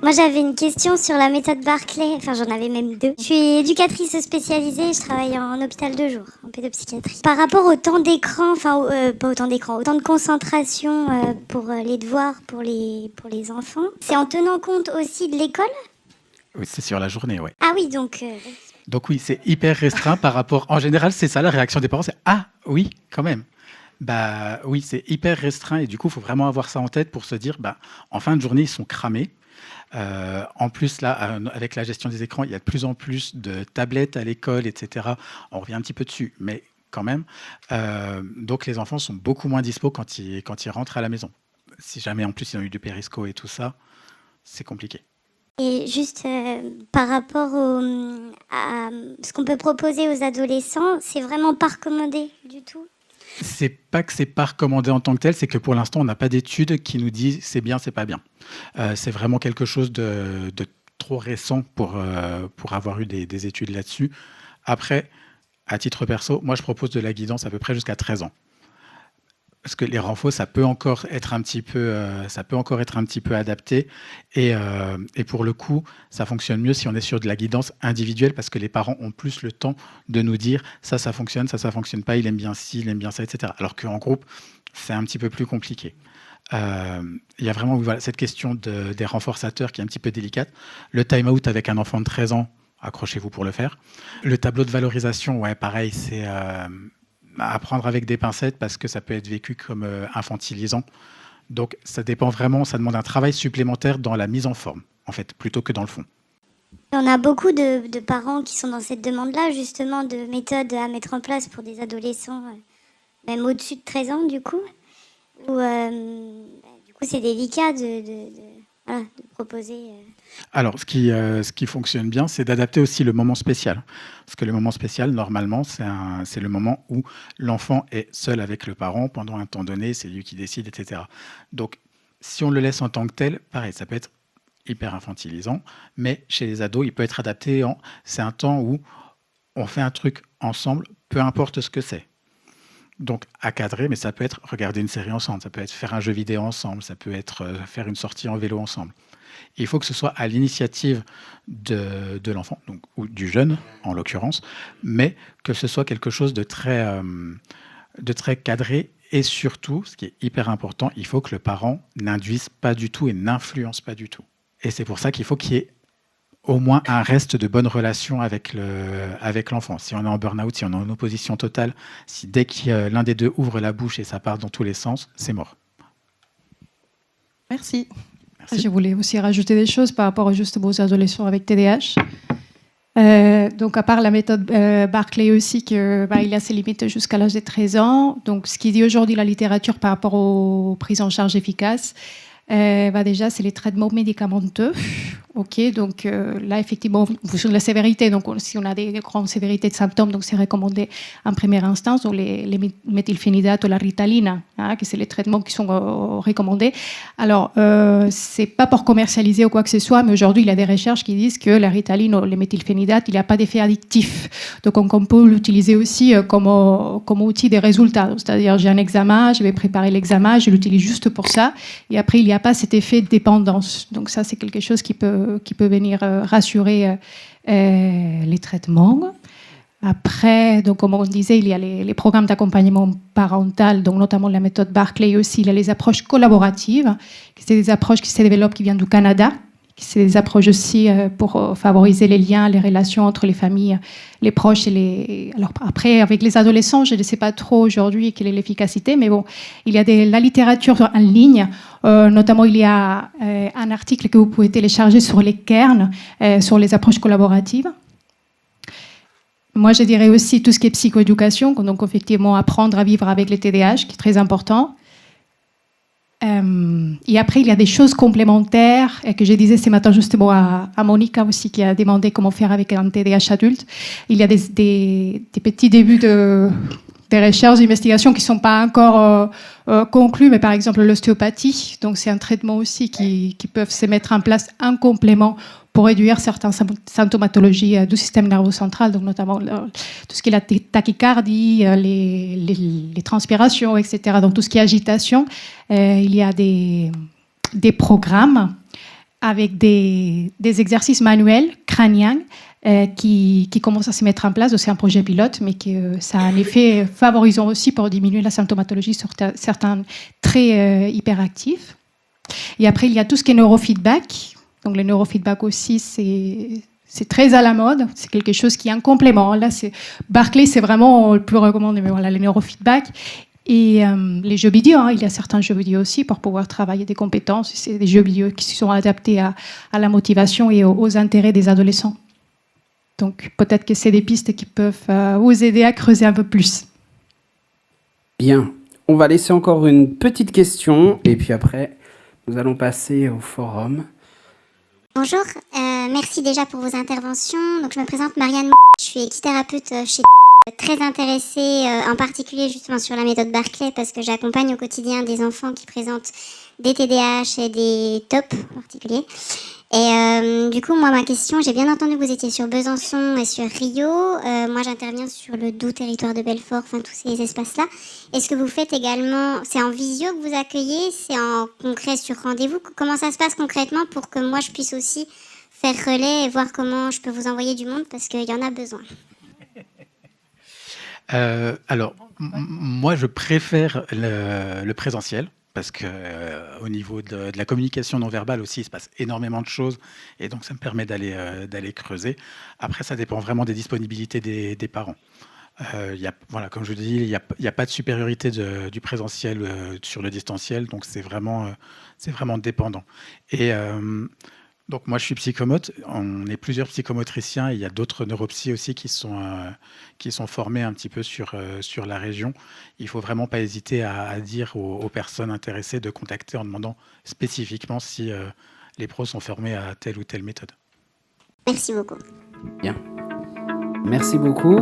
Moi, j'avais une question sur la méthode Barclay. Enfin, j'en avais même deux. Je suis éducatrice spécialisée. Je travaille en hôpital de jour, en pédopsychiatrie. Par rapport au temps d'écran, enfin, pas au temps d'écran, au temps de concentration pour les devoirs pour les enfants, c'est en tenant compte aussi de l'école? Oui, c'est sur la journée, ouais. Ah oui, donc... Donc oui, c'est hyper restreint par rapport... En général, c'est ça, la réaction des parents, c'est « Ah, oui, quand même ». Bah oui, c'est hyper restreint et du coup, il faut vraiment avoir ça en tête pour se dire, bah, en fin de journée, ils sont cramés. En plus, là, avec la gestion des écrans, il y a de plus en plus de tablettes à l'école, etc. On revient un petit peu dessus, mais quand même. Donc, les enfants sont beaucoup moins dispo quand ils rentrent à la maison. Si jamais, en plus, ils ont eu du périsco et tout ça, c'est compliqué. Et juste par rapport à ce qu'on peut proposer aux adolescents, c'est vraiment pas recommandé du tout? C'est pas que c'est pas recommandé en tant que tel, c'est que pour l'instant, on n'a pas d'études qui nous disent c'est bien, c'est pas bien. C'est vraiment quelque chose de trop récent pour avoir eu des études là-dessus. Après, à titre perso, moi, je propose de la guidance à peu près jusqu'à 13 ans. Parce que les renforts, ça peut encore être un petit peu adapté. Et pour le coup, ça fonctionne mieux si on est sur de la guidance individuelle, parce que les parents ont plus le temps de nous dire ça fonctionne, ça fonctionne pas, il aime bien ci, il aime bien ça, etc. Alors qu'en groupe, c'est un petit peu plus compliqué. Il y a vraiment cette question des renforçateurs qui est un petit peu délicate. Le time-out avec un enfant de 13 ans, accrochez-vous pour le faire. Le tableau de valorisation, ouais, pareil, c'est... à prendre avec des pincettes parce que ça peut être vécu comme infantilisant. Donc ça dépend vraiment, ça demande un travail supplémentaire dans la mise en forme, en fait, plutôt que dans le fond. On a beaucoup de parents qui sont dans cette demande-là, justement, de méthodes à mettre en place pour des adolescents, même au-dessus de 13 ans, du coup, où du coup c'est délicat de proposer... Alors, ce qui fonctionne bien, c'est d'adapter aussi le moment spécial. Parce que le moment spécial, normalement, c'est le moment où l'enfant est seul avec le parent pendant un temps donné, c'est lui qui décide, etc. Donc, si on le laisse en tant que tel, pareil, ça peut être hyper infantilisant, mais chez les ados, il peut être adapté c'est un temps où on fait un truc ensemble, peu importe ce que c'est. Donc, à cadrer, mais ça peut être regarder une série ensemble, ça peut être faire un jeu vidéo ensemble, ça peut être faire une sortie en vélo ensemble. Il faut que ce soit à l'initiative de l'enfant, donc, ou du jeune en l'occurrence, mais que ce soit quelque chose de très cadré. Et surtout, ce qui est hyper important, il faut que le parent n'induise pas du tout et n'influence pas du tout. Et c'est pour ça qu'il faut qu'il y ait au moins un reste de bonne relation avec l'enfant. Si on est en burn-out, si on est en opposition totale, si dès que l'un des deux ouvre la bouche et ça part dans tous les sens, c'est mort. Merci. Merci. Je voulais aussi rajouter des choses par rapport justement aux adolescents avec TDAH. Donc, à part la méthode Barclay aussi, il y a ses limites jusqu'à l'âge de 13 ans. Donc, ce qui dit aujourd'hui la littérature par rapport aux prises en charge efficaces, déjà, c'est les traitements médicamenteux. Ok, donc là, effectivement, sur la sévérité, donc si on a des grandes sévérités de symptômes, donc c'est recommandé en première instance, donc les méthylphénidates ou la Ritaline, que c'est les traitements qui sont recommandés. Alors, c'est pas pour commercialiser ou quoi que ce soit, mais aujourd'hui, il y a des recherches qui disent que la Ritaline ou les méthylphénidates, il n'y a pas d'effet addictif. Donc, on peut l'utiliser aussi comme outil des résultats. Donc, c'est-à-dire, j'ai un examen, je vais préparer l'examen, je l'utilise juste pour ça, et après, il n'y a pas cet effet de dépendance. Donc, ça, c'est quelque chose qui peut venir rassurer les traitements. Après, donc, comme on disait, il y a les programmes d'accompagnement parental, donc notamment la méthode Barclay aussi. Il y a les approches collaboratives, c'est des approches qui se développent, qui viennent du Canada. C'est des approches aussi pour favoriser les liens, les relations entre les familles, les proches et les... Alors après, avec les adolescents, je ne sais pas trop aujourd'hui quelle est l'efficacité, mais bon, il y a la littérature en ligne. Notamment, il y a un article que vous pouvez télécharger sur les cairns, sur les approches collaboratives. Moi, je dirais aussi tout ce qui est psychoéducation, donc effectivement apprendre à vivre avec les TDAH, qui est très important. Et après, il y a des choses complémentaires et que je disais ce matin justement à Monica aussi, qui a demandé comment faire avec un TDAH adulte. Il y a des petits débuts des recherches, d'investigations qui ne sont pas encore conclues, mais par exemple l'ostéopathie. Donc, c'est un traitement aussi qui peuvent se mettre en place en complément pour réduire certaines symptomatologies du système nerveux central, donc notamment tout ce qui est la tachycardie, les transpirations, etc. Donc tout ce qui est agitation, il y a des programmes avec des exercices manuels crâniens qui commencent à se mettre en place. C'est un projet pilote, mais que ça a un effet favorisant aussi pour diminuer la symptomatologie sur certains traits hyperactifs. Et après, il y a tout ce qui est neurofeedback. Donc, le neurofeedback aussi, c'est très à la mode. C'est quelque chose qui est un complément. Là, Barclay, c'est vraiment le plus recommandé. Mais voilà, le neurofeedback. Et les jeux vidéo, il y a certains jeux vidéo aussi pour pouvoir travailler des compétences. C'est des jeux vidéo qui sont adaptés à la motivation et aux intérêts des adolescents. Donc, peut-être que c'est des pistes qui peuvent vous aider à creuser un peu plus. Bien. On va laisser encore une petite question. Et puis après, nous allons passer au forum. Bonjour, merci déjà pour vos interventions. Donc, je me présente Marianne, je suis équithérapeute chez très intéressée en particulier justement sur la méthode Barclay parce que j'accompagne au quotidien des enfants qui présentent des TDAH et des TOP en particulier. Et du coup, moi, ma question, j'ai bien entendu que vous étiez sur Besançon et sur Rio. Moi, j'interviens sur le Doubs, territoire de Belfort, enfin tous ces espaces-là. Est-ce que vous faites également, c'est en visio que vous accueillez, c'est en concret sur rendez-vous? Comment ça se passe concrètement pour que moi, je puisse aussi faire relais et voir comment je peux vous envoyer du monde parce qu'il y en a besoin? Alors, moi, je préfère le présentiel parce que au niveau de la communication non verbale aussi, il se passe énormément de choses et donc ça me permet d'aller creuser. Après, ça dépend vraiment des disponibilités des parents. Voilà, comme je vous dis, il y a pas de supériorité du présentiel sur le distanciel, donc c'est vraiment dépendant. Et donc moi je suis psychomote, on est plusieurs psychomotriciens et il y a d'autres neuropsys aussi qui sont formés un petit peu sur la région. Il faut vraiment pas hésiter à dire aux personnes intéressées de contacter en demandant spécifiquement si les pros sont formés à telle ou telle méthode. Merci beaucoup. Bien. Merci beaucoup.